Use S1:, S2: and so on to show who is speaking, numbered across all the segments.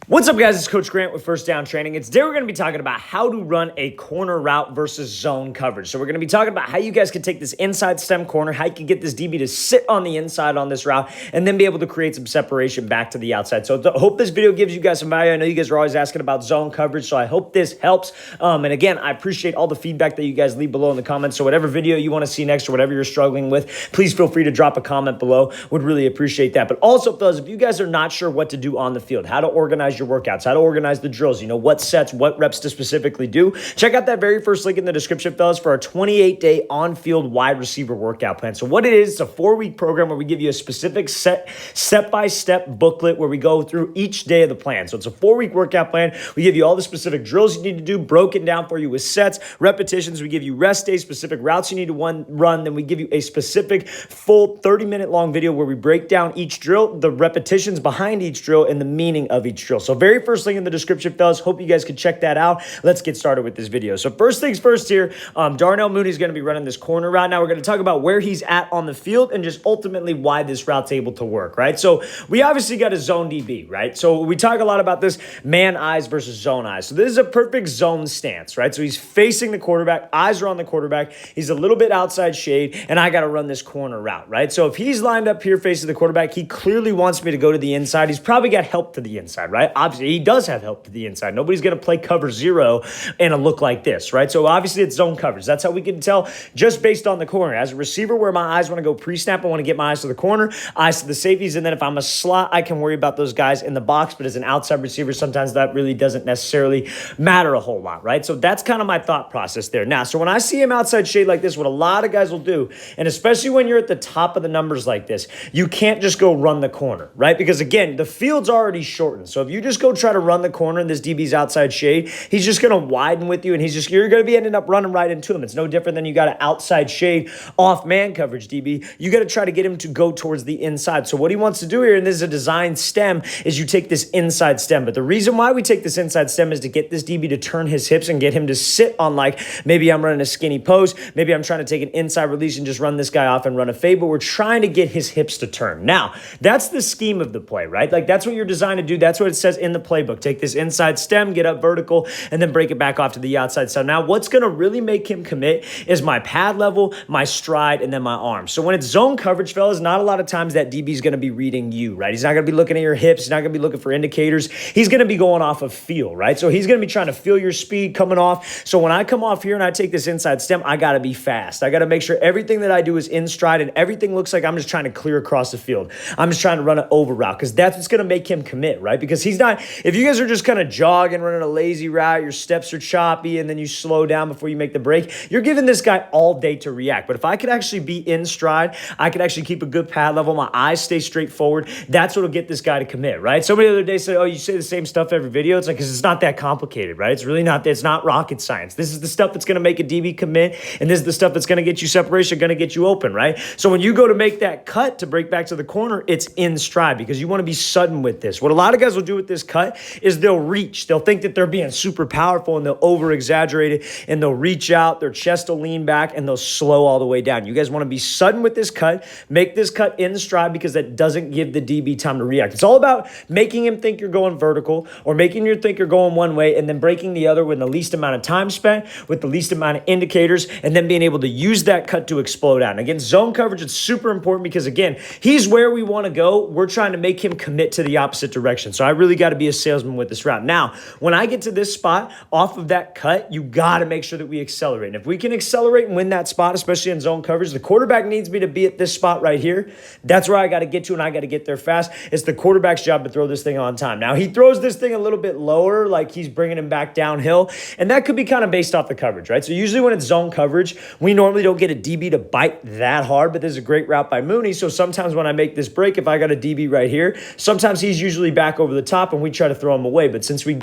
S1: What's up, guys? It's Coach Grant with First Down Training. Today we're going to be talking about how to run a corner route versus zone coverage. So we're going to be talking about how you guys can take this inside stem corner, how you can get this DB to sit on the inside on this route, and then be able to create some separation back to the outside. So I hope this video gives you guys some value. I know you guys are always asking about zone coverage, so I hope this helps. And again, I appreciate all the feedback that you guys leave below in the comments. So whatever video you want to see next or whatever you're struggling with, please feel free to drop a comment below. Would really appreciate that. But also, fellas, if you guys are not sure what to do on the field, how to organize your workouts, how to organize the drills, what sets, what reps to specifically do, check out that very first link in the description, fellas, for our 28-day on-field wide receiver workout plan. So what it is, it's a 4-week program where we give you a specific step-by-step booklet where we go through each day of the plan. So it's a 4-week workout plan. We give you all the specific drills you need to do, broken down for you with sets, repetitions. We give you rest days, specific routes you need to run. Then we give you a specific full 30-minute long video where we break down each drill, the repetitions behind each drill, and the meaning of each drill. So very first link in the description, fellas. Hope you guys can check that out. Let's get started with this video. So first things first here, Darnell Mooney is going to be running this corner route. Now we're going to talk about where he's at on the field and just ultimately why this route's able to work, right? So we obviously got a zone DB, right? So we talk a lot about this man eyes versus zone eyes. So this is a perfect zone stance, right? So he's facing the quarterback, eyes are on the quarterback. He's a little bit outside shade, and I got to run this corner route, right? So if he's lined up here facing the quarterback, he clearly wants me to go to the inside. He's probably got help to the inside, right? Obviously, he does have help to the inside. Nobody's going to play cover zero in a look like this, right? So obviously it's zone coverage. That's how we can tell just based on the corner. As a receiver, where my eyes want to go pre-snap, I want to get my eyes to the corner, eyes to the safeties, and then if I'm a slot, I can worry about those guys in the box, but as an outside receiver, sometimes that really doesn't necessarily matter a whole lot, right? So that's kind of my thought process there. Now, so when I see him outside shade like this, what a lot of guys will do, and especially when you're at the top of the numbers like this, you can't just go run the corner, right? Because again, the field's already shortened. So if you just go try to run the corner and this DB's outside shade, he's just going to widen with you, and you're going to be ending up running right into him. It's no different than you got an outside shade off man coverage DB. You got to try to get him to go towards the inside. So what he wants to do here, and this is a design stem, is you take this inside stem. But the reason why we take this inside stem is to get this DB to turn his hips and get him to sit on, like, maybe I'm running a skinny post, maybe I'm trying to take an inside release and just run this guy off and run a fade, but we're trying to get his hips to turn. Now, that's the scheme of the play, right? Like, that's what you're designed to do. That's what it says in the playbook. Take this inside stem, get up vertical, and then break it back off to the outside side. Now, what's going to really make him commit is my pad level, my stride, and then my arm. So when it's zone coverage, fellas, not a lot of times that DB is going to be reading you, right? He's not going to be looking at your hips. He's not going to be looking for indicators. He's going to be going off of feel, right? So he's going to be trying to feel your speed coming off. So when I come off here and I take this inside stem, I got to be fast. I got to make sure everything that I do is in stride and everything looks like I'm just trying to clear across the field. I'm just trying to run an over route because that's what's going to make him commit, right? Because he's not, if you guys are just kind of jogging, running a lazy route, your steps are choppy, and then you slow down before you make the break, you're giving this guy all day to react. But if I could actually be in stride, I could actually keep a good pad level, my eyes stay straight forward, that's what'll get this guy to commit, right? Somebody the other day said, oh, you say the same stuff every video. It's like, because it's not that complicated, right? It's really not, it's not rocket science. This is the stuff that's going to make a DB commit, and this is the stuff that's going to get you separation, going to get you open, right? So when you go to make that cut to break back to the corner, it's in stride because you want to be sudden with this. What a lot of guys will do with this cut is they'll reach. They'll think that they're being super powerful and they'll over-exaggerate it and they'll reach out, their chest will lean back, and they'll slow all the way down. You guys want to be sudden with this cut, make this cut in stride because that doesn't give the DB time to react. It's all about making him think you're going vertical or making you think you're going one way and then breaking the other with the least amount of time spent, with the least amount of indicators, and then being able to use that cut to explode out. And again, zone coverage is super important because, again, he's where we want to go. We're trying to make him commit to the opposite direction. So I really got to be a salesman with this route. Now, when I get to this spot off of that cut, you got to make sure that we accelerate. And if we can accelerate and win that spot, especially in zone coverage, the quarterback needs me to be at this spot right here. That's where I got to get to, and I got to get there fast. It's the quarterback's job to throw this thing on time. Now, he throws this thing a little bit lower, like he's bringing him back downhill, and that could be kind of based off the coverage, right? So usually when it's zone coverage, we normally don't get a DB to bite that hard, but this is a great route by Mooney. So sometimes when I make this break, if I got a DB right here, sometimes he's usually back over the top and we try to throw him away. But since we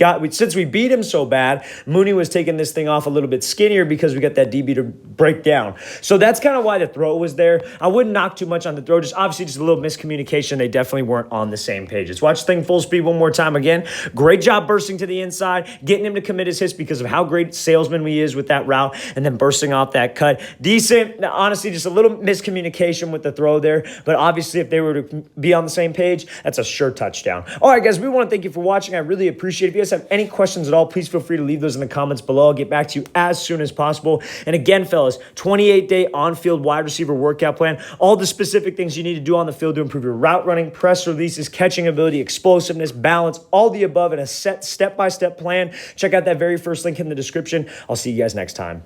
S1: beat him so bad, Mooney was taking this thing off a little bit skinnier because we got that DB to break down. So that's kind of why the throw was there. I wouldn't knock too much on the throw, just obviously just a little miscommunication. They definitely weren't on the same page. Let's watch the thing full speed one more time again. Great job bursting to the inside, getting him to commit his hits because of how great salesman he is with that route, and then bursting off that cut. Decent. Now, honestly, just a little miscommunication with the throw there, but obviously if they were to be on the same page, that's a sure touchdown. All right, guys, we want to thank Thank you for watching. I really appreciate it. If you guys have any questions at all, please feel free to leave those in the comments below. I'll get back to you as soon as possible. And again, fellas, 28-day on-field wide receiver workout plan, all the specific things you need to do on the field to improve your route running, press releases, catching ability, explosiveness, balance, all the above in a set step-by-step plan. Check out that very first link in the description. I'll see you guys next time.